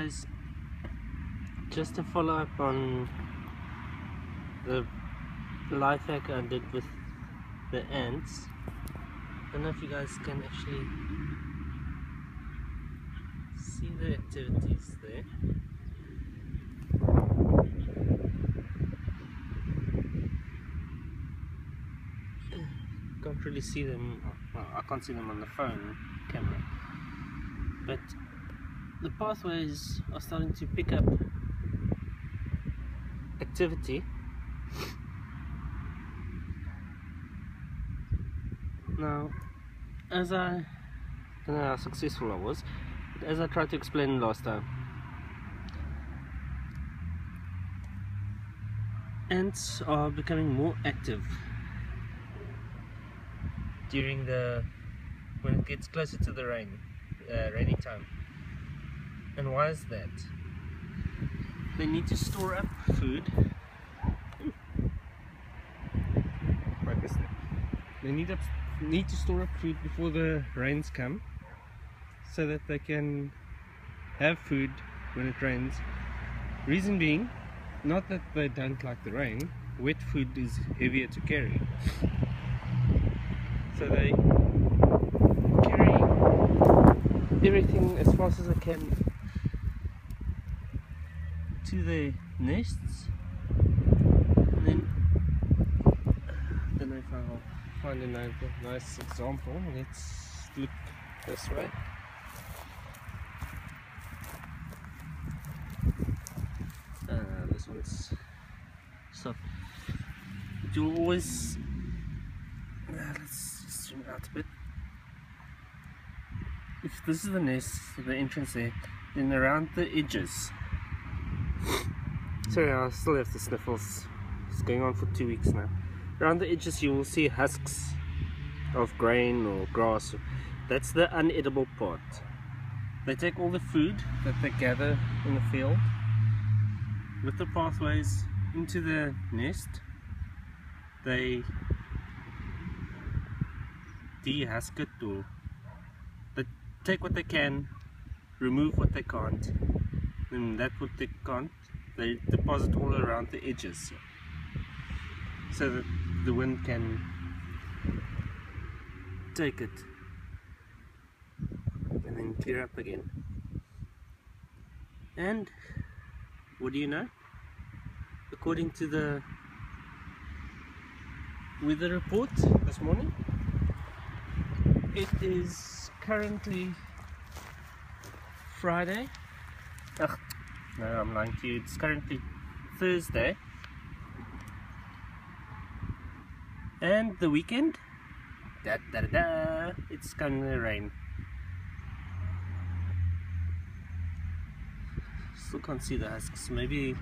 guys, just to follow up on the life hack I did with the ants. I don't know if you guys can actually see the activities there. Can't really see them, well, I can't see them on the phone camera, but the pathways are starting to pick up activity. Now, as I don't know how successful I was, but as I tried to explain last time, ants are becoming more active during when it gets closer to the rainy time. And why is that? They need to store up food. They need to store up food before the rains come, so that they can have food when it rains. Reason being, not that they don't like the rain, wet food is heavier to carry. So they carry everything as fast as they can to their nests, and then I don't know if I'll find a nice example. Let's look this way. This one's so you'll always let's zoom out a bit. If this is the nest, the entrance there, then around the edges, sorry, I still have the sniffles. It's going on for 2 weeks now. Around the edges you will see husks of grain or grass. That's the unedible part. They take all the food that they gather in the field with the pathways into the nest. They dehusk it, or they take what they can, remove what they can't, and that what they can't, they deposit all around the edges, so that the wind can take it and then clear up again. And what do you know? According to the weather report this morning, it is currently Friday. Ugh, no, I'm lying to you. It's currently Thursday, and the weekend, it's gonna rain. Still can't see the husks, maybe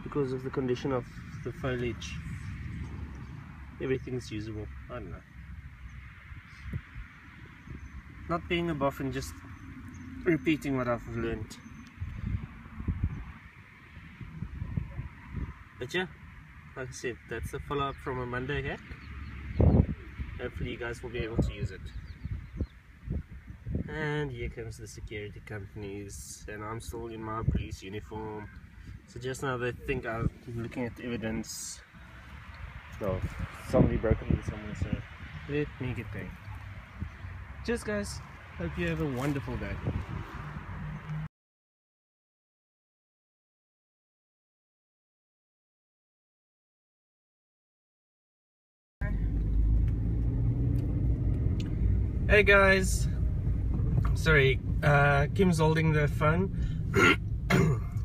because of the condition of the foliage. Everything's usable, I don't know. Not being a buff and just repeating what I've learned. But yeah, like I said, that's a follow-up from a Monday hack. Hopefully you guys will be able to use it. And here comes the security companies, and I'm still in my police uniform. So just now they think I'm looking at evidence. Well, somebody broke into somewhere, so let me get going. Cheers guys, hope you have a wonderful day. Hey guys, sorry, Kim's holding the phone.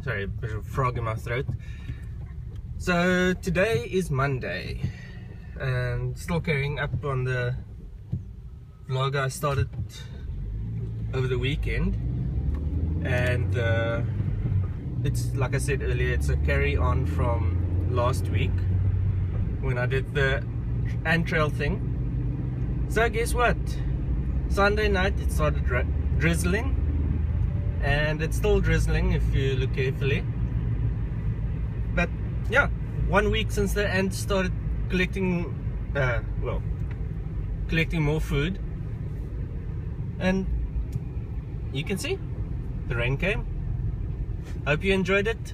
Sorry, a bit of frog in my throat. So today is Monday, and still carrying up on the vlog I started over the weekend, and it's like I said earlier, it's a carry on from last week when I did the ant trail thing. So guess what? Sunday night it started drizzling, and it's still drizzling if you look carefully. But yeah, 1 week since the ants started collecting more food, and you can see the rain came, Hope you enjoyed it.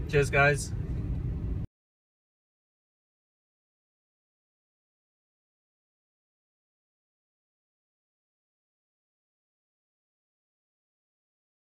Cheers, guys.